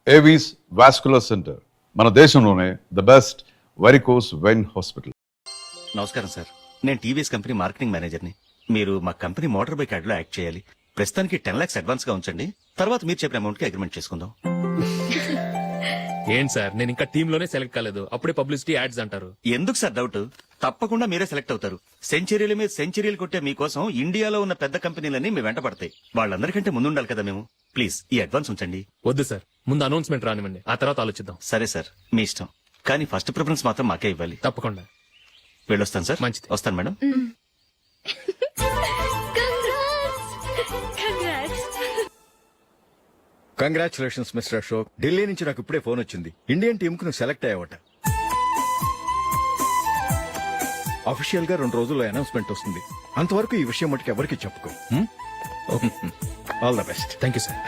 Avis vascular centre, మన దేశంలోనే the best varicose vein hospital. నమస్కారం సార్, నేను టీవీఎస్ కంపెనీ మార్కెటింగ్ మేనేజర్ని. మీరు మా కంపెనీ మోటార్ బైక్ యాడ్ లో యాక్ట్ చేయాలి. ప్రస్తుతానికి 10 lakhs అడ్వాన్స్ గా ఉంచండి, తర్వాత మీరు చెప్పిన అమౌంట్ కి అగ్రిమెంట్ చేసుకుందాం. ఏంటి సార్, నేను ఇంకా టీమ్ లోనే సెలెక్ట్ కాలేదు, అప్పుడే పబ్లిసిటీ యాడ్స్ అంటారు. ఎందుకు సార్ డౌట్? తప్పకుండా మీరే సెలెక్ట్ అవుతారు. సెంచరీల మీద సెంచరీలు కొట్టే మీకోసం ఇండియాలో ఉన్న పెద్ద కంపెనీలన్నీ మీ వెంట పడతాయి. వాళ్ళందరికంటే ముందుండాలి కదా మేము. ప్లీజ్ ఈ అడ్వాన్స్ ఉంచండి. వద్దు సార్, ముందు అనౌన్స్మెంట్ రానివ్వండి, ఆ తర్వాత ఆలోచిద్దాం. సరే సార్, మీ ఇష్టం, కానీ ఫస్ట్ ప్రిఫరెన్స్ మాత్రం మాకే ఇవ్వాలి. తప్పకుండా. వెళ్ళొస్తాను సార్. మంచిది. వస్తాను madam. Congratulations mister Ashok. Delhi నుంచి నాకు ఇప్పుడే ఫోన్ వచ్చింది. ఇండియన్ టీమ్ కు నువ్వు సెలెక్ట్ అయ్యావట. అఫీషియల్ గా 2 రోజుల్లో అనౌన్స్మెంట్ వస్తుంది. అంతవరకు ఈ విషయం మటుకు ఎవరికి చెప్పుకో. All the best. Thank you sir.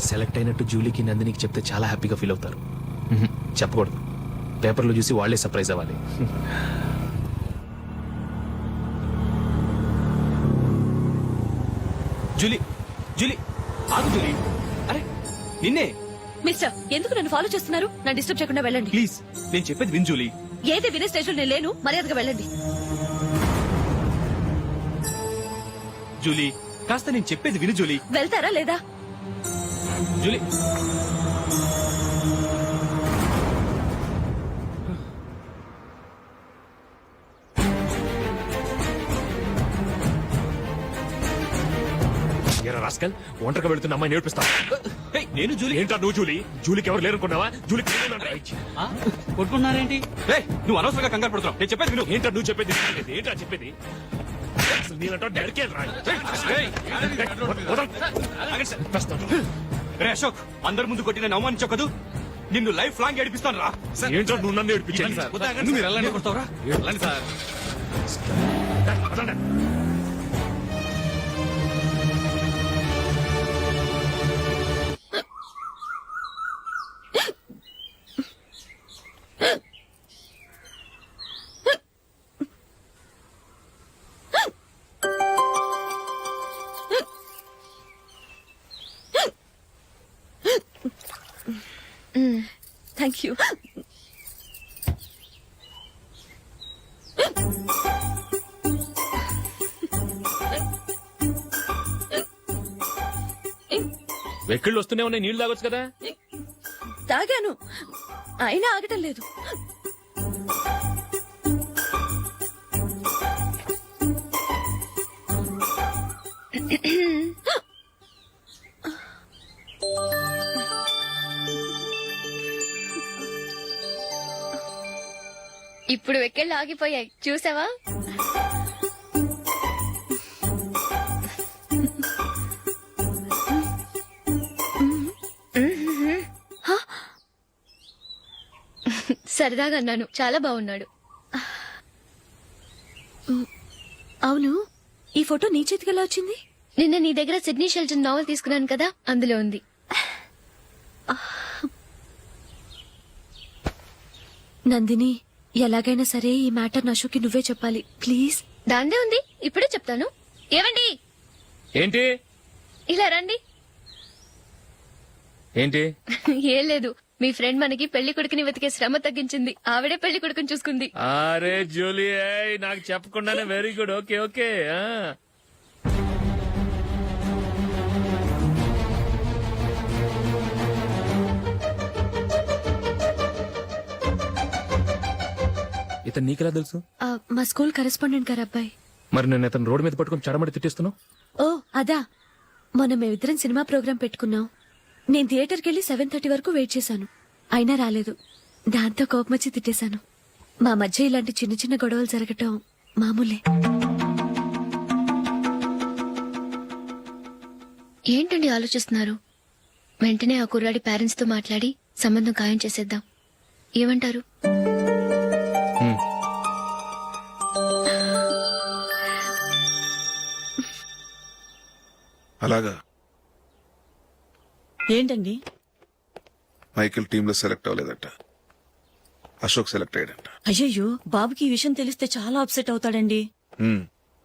Select అయినట్టు జూలీకి, నందినికి చెప్తే చాలా హ్యాపీగా ఫీల్ అవుతారు. చెప్పకూడదు, పేపర్లో చూసి వాళ్లే సర్ప్రైజ్ అవ్వాలి. జూలీ, జూలీ, ఆగు జూలీ. అరే నిన్నే. మిస్టర్, ఎందుకు నన్ను ఫాలో చేస్తున్నారు? నన్ను డిస్టర్బ్ చేయకుండా వెళ్ళండి ప్లీజ్, నేను చెప్పేది విన్ జూలీ. ఏది వినే స్టేజ్ లో నేను లేను. మర్యాదగా వెళ్ళండి. జూలీ, కాస్త నేను చెప్పేది విను జూలీ. వెళ్తారా లేదా? జూలీ, రాస్కల్, ఒంటరిగా వెళ్తున్న అమ్మాయి నేర్పిస్తా. ఏయ్, నేను జూలీ. ఏంటా నువ్వు జూలీ? జూలీకి ఎవరు లేరుకున్నావా? జూలీకి కొట్టుకున్నారేంటి? నువ్వు అనవసరంగా కంగారు పడుతున్నావు. నేను చెప్పేది విను. ఏంటా నువ్వు చెప్పేది? ఏంటా చెప్పేది? అసలు నీళ్ళంటో డెడికేట్ రా. ఏయ్, రే అశోక్, అందరి ముందు కొట్టి నేను అవమానించకదు. నిన్ను లైఫ్ లాంగ్ ఏడిపిస్తాను రా. ఏంటో నువ్వు నన్ను ఏడిపించాలి. మీరు ఎలా కొడతావురా? Sir, thank you. వెక్కిళ్ళు వస్తూనే ఉన్నాయి, నీళ్లు తాగొచ్చు కదా. తాగాను, అయినా ఆగటం లేదు. ఇప్పుడు వెక్కెళ్ళు ఆగిపోయాయి, చూసావా? సరదాగా అన్నాను, చాలా బాగున్నాడు. అవును, ఈ ఫోటో నీ చేతికి ఎలా వచ్చింది? నిన్న నీ దగ్గర సిడ్నీ షెల్టన్ నావెల్ తీసుకున్నాను కదా, అందులో ఉంది. నందిని, ఎలాగైనా సరే ఈ మ్యాటర్ అశోక్కి నువ్వే చెప్పాలి ప్లీజ్. దాందే ఉంది, ఇప్పుడే చెప్తాను. ఏవండి, ఏంటి ఇలా రండి. ఏంటి? ఏం లేదు, మీ ఫ్రెండ్ మనకి పెళ్లి కొడుకుని వెతికే శ్రమ తగ్గించింది. ఆవిడే పెళ్లి కొడుకుని చూసుకుంది. అరే జూలీ, నాకు చెప్పకుండానే వెరీ గుడ్. Okay okay. ఇతను నీకెలా తెలుసు? మా స్కూల్ కరెస్పాండెంట్ గారు అబ్బాయి. మరి నేను ఇతను రోడ్డు మీద పట్టుకుని చడమడి తిట్టేస్తున్నావు. ఓ అదా, మొన్న మేమిద్దరం సినిమా ప్రోగ్రాం పెట్టుకున్నాం. నేను థియేటర్కి వెళ్లి 7:30 వరకు వెయిట్ చేశాను, అయినా రాలేదు. దాంతో కోపం వచ్చి తిట్టేశాను. మా మధ్య ఇలాంటి చిన్న చిన్న గొడవలు జరగటం మామూలే. ఏంటండి ఆలోచిస్తున్నారు? వెంటనే ఆ కుర్రాడి పేరెంట్స్ తో మాట్లాడి సంబంధం ఖాయం చేసేద్దాం. ఏమంటారు? అలాగా. ఏంటండి? మైకిల్ టీమ్ లో సెలెక్ట్ అవ్వలేదంట, అశోక్ సెలెక్ట్ అయ్యాడంట. అయ్యయ్యో, బాబుకి ఈ విషయం తెలిస్తే చాలా అప్సెట్ అవుతాడండి.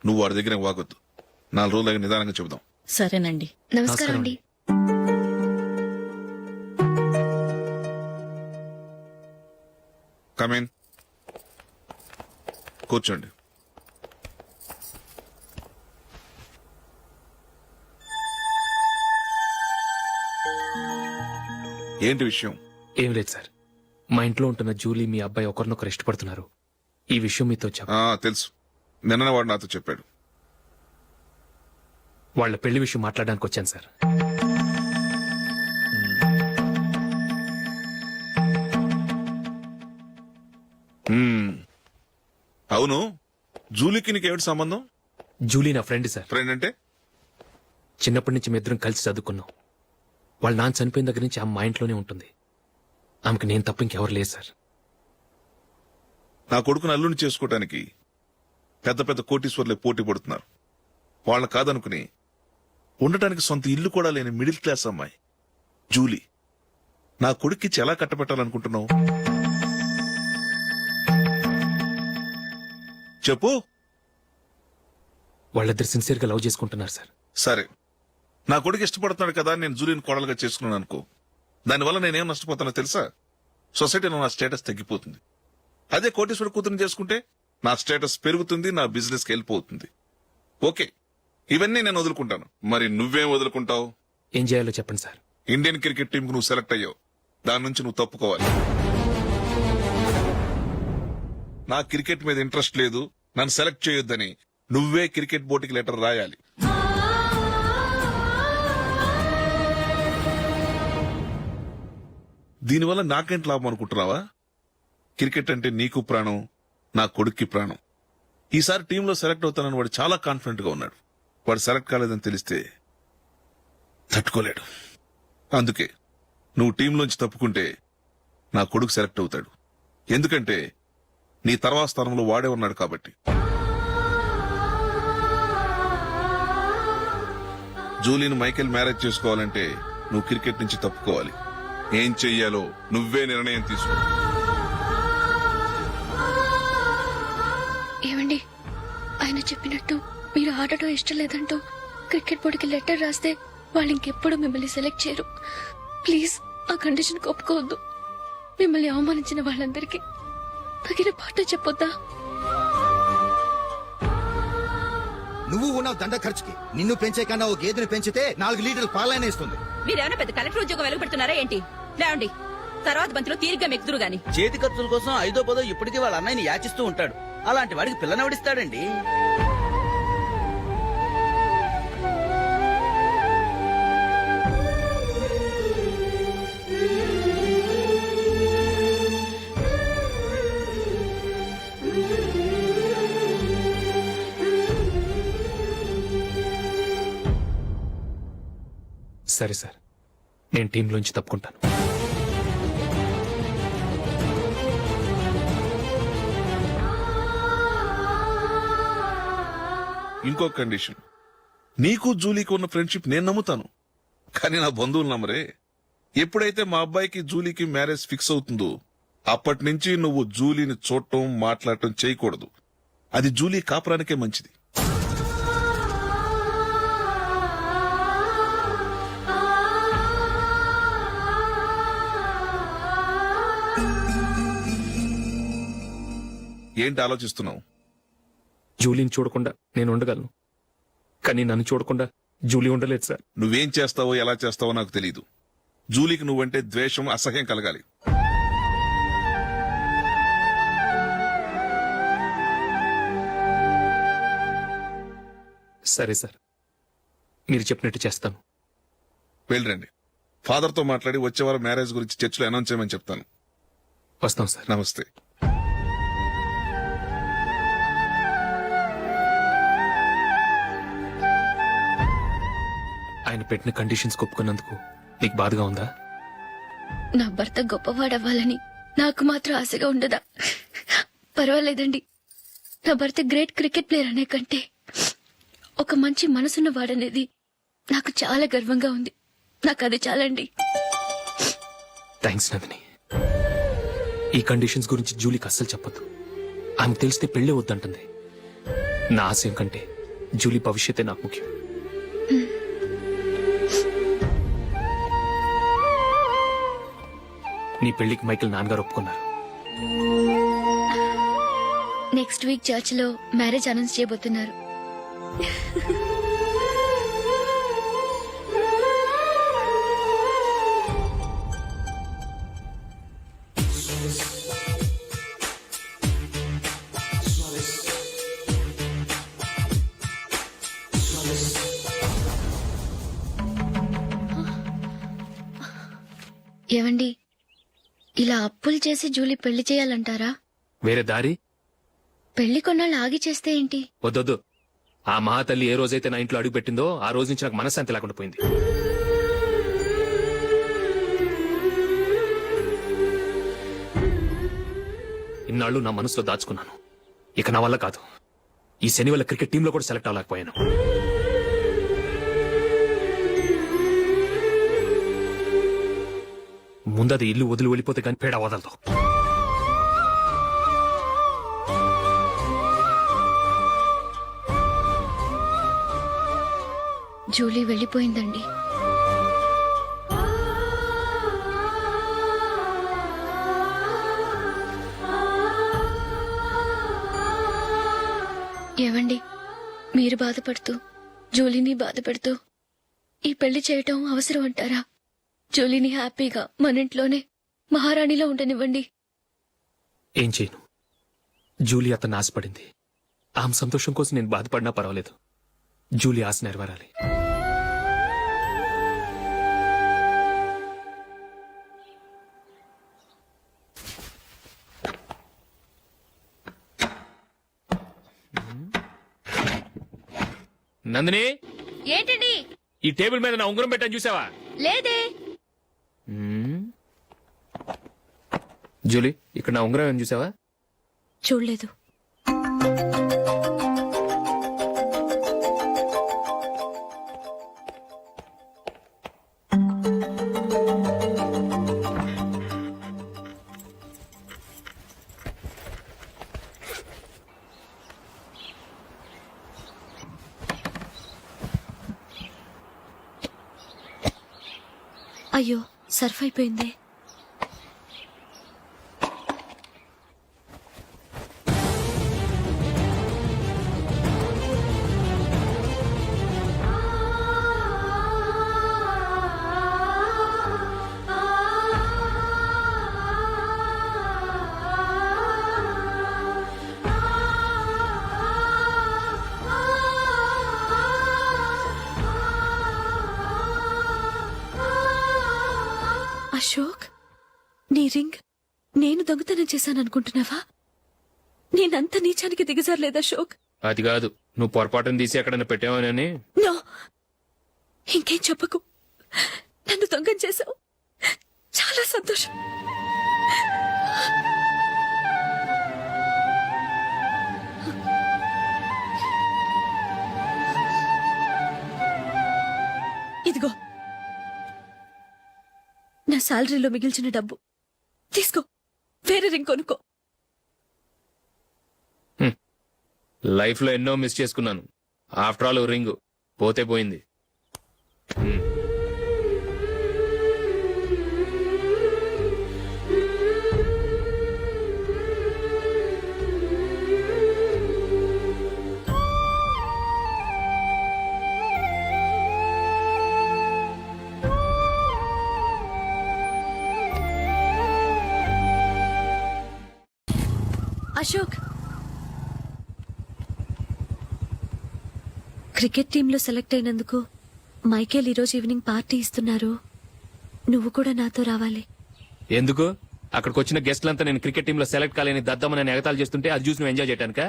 నువ్వు వాడి దగ్గర వాగొద్దు. 4 రోజులు నిదానంగా చెబుదాం. సరేనండి. నమస్కారం అండి. కమేన్, కూర్చోండి. ఏంటి విషయం? ఏం లేదు సార్, మా ఇంట్లో ఉంటున్న జూలీ మీ అబ్బాయి ఒకరినొకరు ఇష్టపడుతున్నారు. ఈ విషయం మీతో తెలుసు, నిన్న వాడు నాతో చెప్పాడు. వాళ్ళ పెళ్లి విషయం మాట్లాడడానికి వచ్చాను సార్. అవును, జూలీకి నీకేమిటి సంబంధం? జూలీ నా ఫ్రెండ్ సార్. ఫ్రెండ్ అంటే? చిన్నప్పటి నుంచి మీ ఇద్దరం కలిసి చదువుకున్నాం. వాళ్ళ నాన్న చనిపోయిన దగ్గర నుంచి ఆమె మా ఇంట్లోనే ఉంటుంది. ఆమెకు నేను తప్ప ఇంకెవరు లేదు సార్. నా కొడుకుని అల్లుని చేసుకోవటానికి పెద్ద పెద్ద కోటీశ్వర్లే పోటీ పడుతున్నారు. వాళ్ళని కాదనుకుని ఉండటానికి సొంత ఇల్లు కూడా లేని మిడిల్ క్లాస్ అమ్మాయి జూలీ నా కొడుక్కిచ్చి ఎలా కట్టబెట్టాలనుకుంటున్నావు? చెప్పు. వాళ్ళిద్దరు సిన్సియర్ గా లవ్ చేసుకుంటున్నారు సార్. సరే, నా కొడుకు ఇష్టపడుతున్నాడు కదా అని నేను జూలీని కోడలుగా చేసుకున్నాను అనుకో. దానివల్ల నేనేం నష్టపోతానో తెలుసా? సొసైటీలో నా స్టేటస్ తగ్గిపోతుంది. అదే కోటీశ్వర కూతురుని చేసుకుంటే నా స్టేటస్ పెరుగుతుంది, నా బిజినెస్ కి వెళ్ళిపోతుంది. ఓకే, ఇవన్నీ నేను వదులుకుంటాను. మరి నువ్వేం వదులుకుంటావు? ఏం చేయాలో చెప్పండి సార్. ఇండియన్ క్రికెట్ టీం కు నువ్వు సెలెక్ట్ అయ్యావు, దాని నుంచి నువ్వు తప్పుకోవాలి. నా క్రికెట్ మీద ఇంట్రెస్ట్ లేదు, నన్ను సెలెక్ట్ చేయొద్దని నువ్వే క్రికెట్ బోర్డుకి లెటర్ రాయాలి. దీనివల్ల నాకేంటి లాభం అనుకుంటున్నావా? క్రికెట్ అంటే నీకు ప్రాణం, నా కొడుక్కి ప్రాణం. ఈసారి టీంలో సెలెక్ట్ అవుతానని వాడు చాలా కాన్ఫిడెంట్ గా ఉన్నాడు. వాడు సెలెక్ట్ కాలేదని తెలిస్తే తట్టుకోలేడు. అందుకే నువ్వు టీంలోంచి తప్పుకుంటే నా కొడుకు సెలెక్ట్ అవుతాడు. ఎందుకంటే నీ తర్వాత స్థానంలో వాడే ఉన్నాడు కాబట్టి. జూలీని మైకేల్ మ్యారేజ్ చేసుకోవాలంటే నువ్వు క్రికెట్ నుంచి తప్పుకోవాలి. ఏం చెయ్యాలో నువ్వే నిర్ణయం తీసుకో. ఏమండి, ఆయన చెప్పినట్టు మీరు ఆడటం ఇష్టం లేదంటూ క్రికెట్ బోర్డుకి లెటర్ రాస్తే వాళ్ళు ఇంకెప్పుడు మిమ్మల్ని సెలెక్ట్ చేయరు. ప్లీజ్ ఆ కండిషన్ ఒప్పుకోవద్దు. మిమ్మల్ని అవమానించిన వాళ్ళందరికీ తగిన పాట చెప్పొద్దా? నువ్వు ఉన్నావు దండ ఖర్చుకి. నిన్ను పెంచే కన్నా ఓ గేదెని పెంచితే 4 లీటర్లు పాలైన ఇస్తుంది. మీరేమైనా పెద్ద కలెక్టర్ ఉద్యోగం వెలుగుపెడుతున్నారా ఏంటి? లేవండి, తర్వాత బంతిలో తీరిగ్గా మెక్కుదురు గాని. చేతి ఖర్చుల కోసం 5ో 10ో ఇప్పటికీ వాళ్ళ అన్నయ్యని యాచిస్తూ ఉంటాడు. అలాంటి వాడికి పిల్లనవడిస్తాడండి. సరే సార్, నేను టీంలోంచి తప్పుకుంటాను. ఇంకో కండిషన్, నీకు జూలీకి ఉన్న ఫ్రెండ్షిప్ నేను నమ్ముతాను, కానీ నా బంధువులు నమ్మరే. ఎప్పుడైతే మా అబ్బాయికి జూలీకి మ్యారేజ్ ఫిక్స్ అవుతుందో అప్పటి నుంచి నువ్వు జూలీని చూడటం మాట్లాడటం చేయకూడదు. అది జూలీ కాపురానికే మంచిది. ఏంటి ఆలోచిస్తున్నావు? జూలీని చూడకుండా నేను ఉండగలను, కానీ నన్ను చూడకుండా జూలీ ఉండలేదు సార్. నువ్వేం చేస్తావో ఎలా చేస్తావో నాకు తెలీదు. జూలీకి నువ్వంటే ద్వేషం, అసహ్యం కలగాలి. సరే సార్, మీరు చెప్పినట్టు చేస్తాను. వెళ్ళండి, ఫాదర్తో మాట్లాడి వచ్చే వారం మ్యారేజ్ గురించి చర్చిలో అనౌన్స్ చేయమని చెప్తాను. వస్తాం సార్. నమస్తే. ఆయన పెట్టిన కండిషన్స్ ఒప్పుకున్నందుకు నీకు బాధగా ఉందా? నా భర్త గొప్పవాడవ్వాలని నాకు మాత్రం ఆశగా ఉండదా? పర్వాలేదండి. నా భర్త గ్రేట్ క్రికెట్ ప్లేయర్ అనే కంటే ఒక మంచి మనసున్న వాడనేది నాకు చాలా గర్వంగా ఉంది. నాకు అది చాలండి. థ్యాంక్స్ నందిని. ఈ కండిషన్స్ గురించి జూలీకి అస్సలు చెప్పొద్దు. ఆమెకు తెలిస్తే పెళ్ళే వద్దంటుంది. నా ఆశయం కంటే జూలీ భవిష్యత్తే నాకు ముఖ్యం. నీ పెళ్లికి మైకిల్ నాన్నగారు ఒప్పుకున్నారు. నెక్స్ట్ వీక్ చర్చ్ లో మ్యారేజ్ అనౌన్స్ చేయబోతున్నారు. ఏవండి, ఇలా అప్పులు చేసి జూలీ పెళ్లి చేయాలంటారా? వేరే దారి పెళ్లి కొన్నాళ్ళు ఆగి చేస్తే ఏంటి? వద్దొద్దు. ఆ మహాతల్లి ఏ రోజైతే నా ఇంట్లో అడుగు పెట్టిందో ఆ రోజు నుంచి నాకు మనశ్శాంతి లేకుండా పోయింది. ఇన్నాళ్ళు నా మనసులో దాచుకున్నాను. ఇక నా వల్ల కాదు. ఈ శని వల్ల క్రికెట్ టీంలో కూడా సెలెక్ట్ అవ్వలేకపోయాను. ముందది ఇల్లు వదిలి వెళ్ళిపోతే కానీ పేడ వదలదు. జూలీ వెళ్ళిపోయిందండి. ఏవండి, మీరు బాధపడుతూ జూలీని బాధపెడుతూ ఈ పెళ్లి చేయటం అవసరం అంటారా? జూలీని హ్యాపీగా మన ఇంట్లోనే మహారాణిలో ఉండనివ్వండి. ఏం చేయను? జూలీ అతన్ని ఆశపడింది. ఆమె సంతోషం కోసం నేను బాధపడినా పర్వాలేదు. జూలీ ఆశ నెరవేరాలి. నందిని, ఏంటండి? ఈ టేబుల్ మీద నా ఉంగరం పెట్టాను చూసావా? లేదే. జూలీ, ఇక్కడ నా ఉంగరం ఏం చూసావా? చూడలేదు. అయ్యో, సర్ఫ్ అయిపోయింది. అశోక్, నీ రింగ్ నేను దొంగతనం చేశాననుకుంటున్నావా? నేనంత నీచానికి దిగజారలేదు అశోక్. అది కాదు, నువ్వు పొరపాటును తీసి ఎక్కడైనా పెట్టావని. నో, ఇంకేం చెప్పకు. నన్ను దొంగం చేశావు. చాలా సంతోషం. ఇదిగో నా శాలరీలో మిగిల్చిన డబ్బు తీసుకో. వేరే రింగ్ కొనుక్కో. లైఫ్ లో ఎన్నో మిస్ చేసుకున్నాను. ఆఫ్టర్ ఆల్ రింగ్ పోతే పోయింది. అశోక్, క్రికెట్ టీంలో సెలెక్ట్ అయినందుకు మైకేల్ ఈరోజు ఈవినింగ్ పార్టీ ఇస్తున్నారు. నువ్వు కూడా నాతో రావాలి. ఎందుకు? అక్కడికి వచ్చిన గెస్ట్లంతా నేను క్రికెట్ టీంలో సెలెక్ట్ కాలేని దద్దమని ఎగతాలు చేస్తుంటే అది చూసి నువ్వు ఎంజాయ్ చేయటానికా?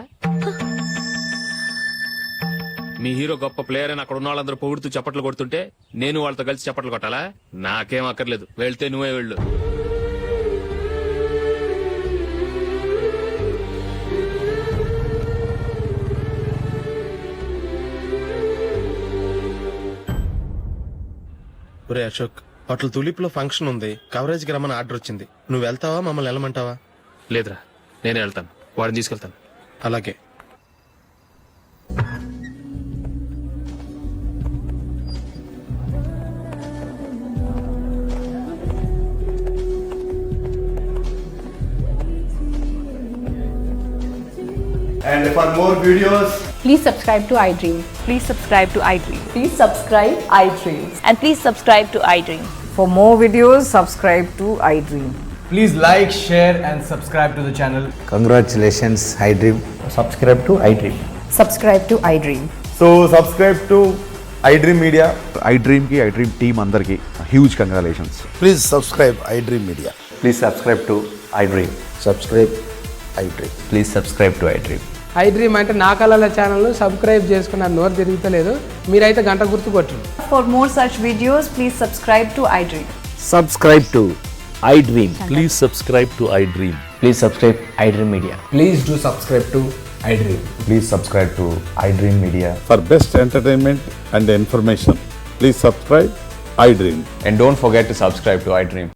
మీ హీరో గొప్ప ప్లేయర్ అని అక్కడ ఉన్న వాళ్ళందరూ పొగుడుతూ చప్పట్లు కొడుతుంటే నేను వాళ్ళతో కలిసి చప్పట్లు కొట్టాలా? నాకేం అక్కర్లేదు. వెళ్తే నువ్వే వెళ్ళు. ఒరే అశోక్, హోటల్ తులిప్ లో ఫంక్షన్ ఉంది. కవరేజ్ కి రమ్మని ఆర్డర్ వచ్చింది. నువ్వు వెళ్తావా, మమ్మల్ని వెళ్ళమంటావా? లేదురా, నేనే వెళ్తాను. వాడిని తీసుకెళ్తాను. అలాగే. And for more videos, Please subscribe to iDream. Please subscribe to iDream. Please subscribe iDream. And please subscribe to iDream. For more videos, subscribe to iDream. please like, share, and subscribe to the channel. Congratulations iDream. Subscribe to iDream. Subscribe to iDream. So subscribe to iDream Media. iDream కి iDream team అందరికి huge congratulations. Please subscribe iDream media. Please subscribe to iDream. Subscribe iDream. Please subscribe to iDream. iDream అంటే నా కళల channel subscribe చేసుకున్న నోరు తిరుగుతలేదు, మీరైతే గంట గుర్తు కొట్టండి. For more such videos, please subscribe to iDream. Subscribe to iDream. Please subscribe to iDream. Please subscribe iDream Media. Please do subscribe to iDream. Please subscribe to iDream Media. For best entertainment and information please subscribe iDream. And don't forget to subscribe to iDream.